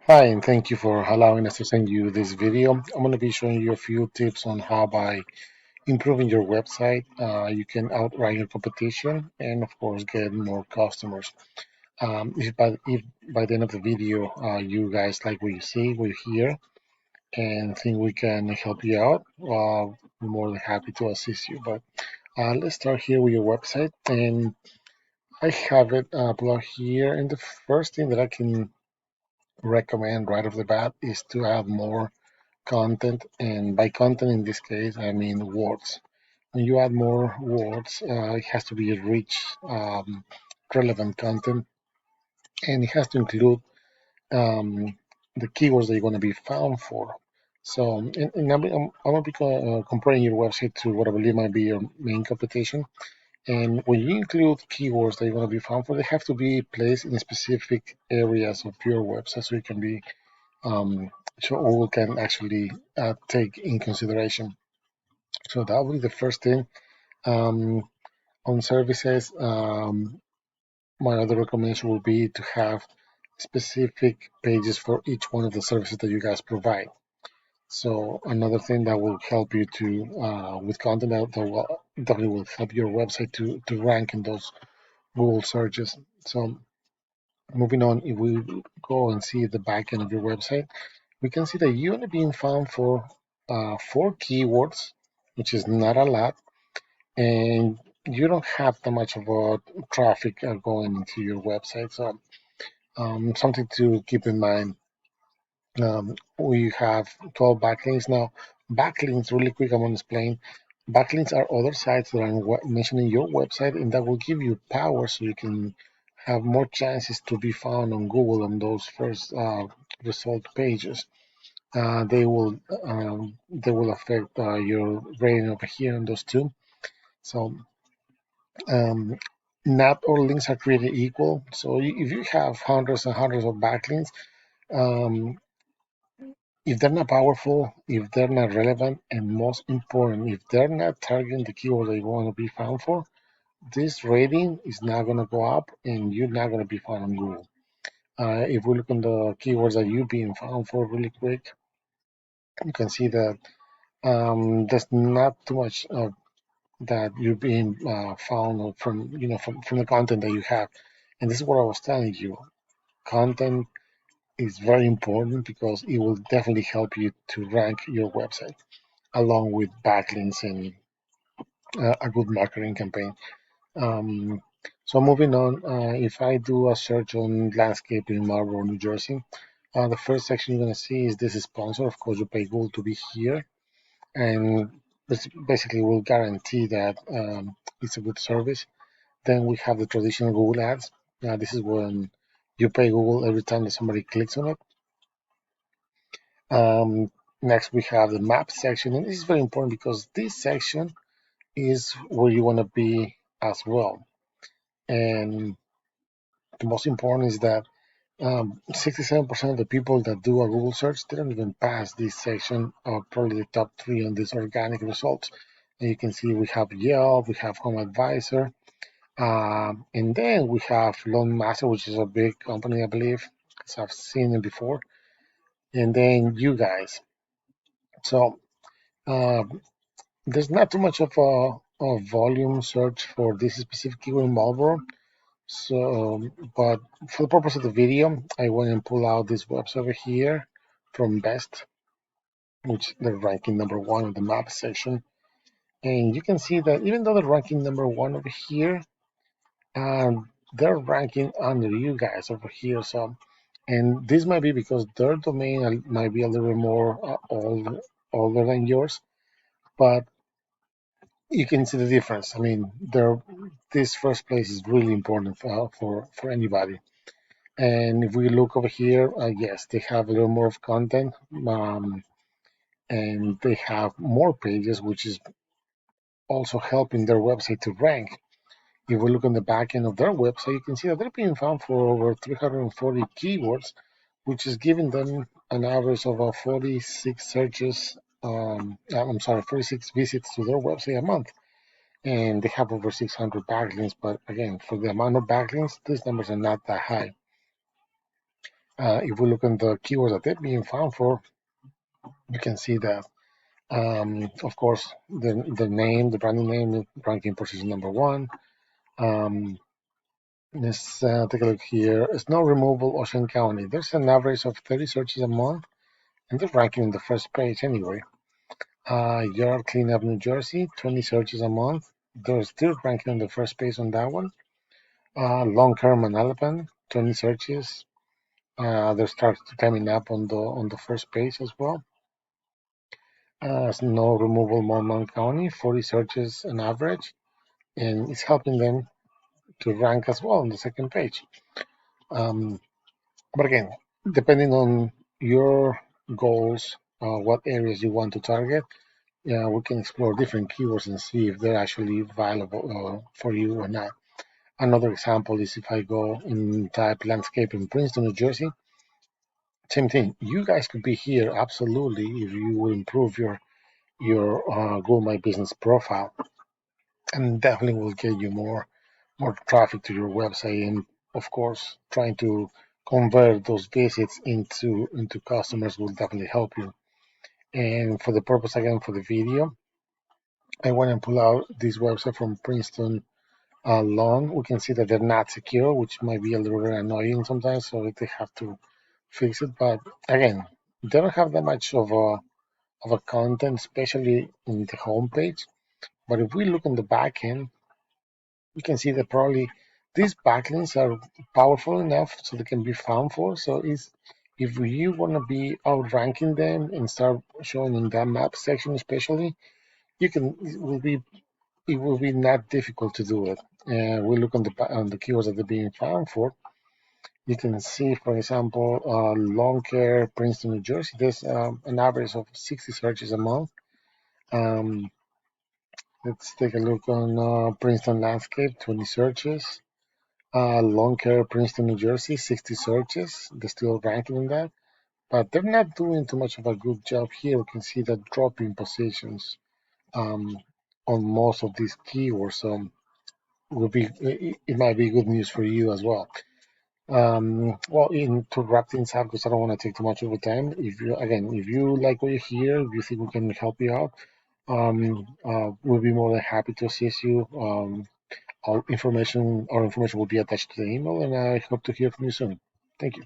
Hi, and thank you for allowing us to send you this video. I'm going to be showing you a few tips on how by improving your website, you can outrun your competition and of course get more customers. If by the end of the video, you guys like what you see, what you hear, and think we can help you out, we're more than happy to assist you. But let's start here with your website, and I have it uploaded here. And the first thing that I can recommend right off the bat is to add more content, and by content in this case, I mean words. When you add more words, it has to be rich, relevant content, and it has to include the keywords that you're going to be found for. So, I'm going to be comparing your website to what I believe might be your main competition. And when you include keywords that you're going to be found for, they have to be placed in specific areas of your website so it can be um, so all can actually take in consideration. So that will be the first thing. Um, on services, my other recommendation would be to have specific pages for each one of the services that you guys provide. So another thing that will help you to with content that will definitely will help your website to rank in those Google searches. So moving on, if we go and see the back end of your website, we can see that you're only being found for four keywords, which is not a lot, and you don't have that much of a traffic going into your website. So something to keep in mind. We have 12 backlinks now. Backlinks, really quick, I'm going to explain. Backlinks are other sites that are mentioned in your website, and that will give you power so you can have more chances to be found on Google on those first result pages. They will affect your rating over here on those two. So um, not all links are created equal. So if you have hundreds and hundreds of backlinks, um, if they're not powerful, if they're not relevant, and most important, if they're not targeting the keyword that you want to be found for, this rating is not going to go up, and you're not going to be found on Google. If we look on the keywords that you're being found for really quick, you can see that there's not too much that you're being found from from the content that you have. And this is what I was telling you. Content is very important because it will definitely help you to rank your website along with backlinks and a good marketing campaign. Um, so moving on, if I do a search on landscape in Marlboro, New Jersey, the first section you're going to see is this is sponsor. Of course, you pay Google to be here, and this basically will guarantee that it's a good service. Then we have the traditional Google Ads. This is when you pay Google every time that somebody clicks on it. Next, we have the map section, and this is very important because this section is where you want to be as well. And the most important is that 67% of the people that do a Google search didn't even pass this section, or probably the top three on these organic results. And you can see we have Yelp, we have Home Advisor, and then we have Loan Master, which is a big company, I believe, because I've seen it before. And then you guys. So uh, there's not too much of a volume search for this specific keyword in Marlboro. So, but for the purpose of the video, I went and pull out this website over here from Best, which they're ranking number one in the map section. And you can see that even though they're ranking number one over here, they're ranking under you guys over here. So, and this might be because their domain might be a little bit more older than yours, but you can see the difference. I mean, this first place is really important for anybody. And if we look over here, yes, they have a little more of content, and they have more pages, which is also helping their website to rank. If we look on the back end of their website, you can see that they're being found for over 340 keywords, which is giving them an average of 46 searches. I'm sorry, 46 visits to their website a month. And they have over 600 backlinks. But again, for the amount of backlinks, these numbers are not that high. If we look at the keywords that they're being found for, you can see that, of course, the name, the brand name, ranking position number one. Um, let's take a look here. Snow removal, Ocean County. There's an average of 30 searches a month, and they're ranking in the first page anyway. Yard cleanup, New Jersey, 20 searches a month. They're still ranking on the first page on that one. Long-term Manalapan, 20 searches. They start coming up on the first page as well. Snow removal, Monmouth County, 40 searches on average, and it's helping them to rank as well on the second page. Um, but again, depending on your goals, what areas you want to target, yeah, we can explore different keywords and see if they're actually valuable for you or not. Another example is if I go and type landscape in Princeton, New Jersey, same thing. You guys could be here absolutely if you will improve your Google My Business profile, and definitely will get you more traffic to your website, and of course, trying to convert those visits into customers will definitely help you. And for the purpose again for the video, I want to pull out this website from Princeton loan. We can see that they're not secure, which might be a little bit annoying sometimes, so they have to fix it. But again, they don't have that much of a content, especially in the homepage. But if we look on the back end, we can see that probably these backlinks are powerful enough so they can be found for. So it's, if you want to be outranking them and start showing in that map section, especially, you can it will be not difficult to do it. We look on the keywords that they're being found for. You can see, for example, lawn care, Princeton, New Jersey. There's an average of 60 searches a month. Um, let's take a look on Princeton landscape, 20 searches. Lawn care, Princeton, New Jersey, 60 searches. They're still ranking in that, but they're not doing too much of a good job here. We can see that dropping positions um, on most of these keywords. So it might be good news for you as well. Well, to wrap things up, because I don't want to take too much of your time. If you like what you hear, if you think we can help you out, we'll be more than happy to assist you. Our information will be attached to the email, and I hope to hear from you soon. Thank you.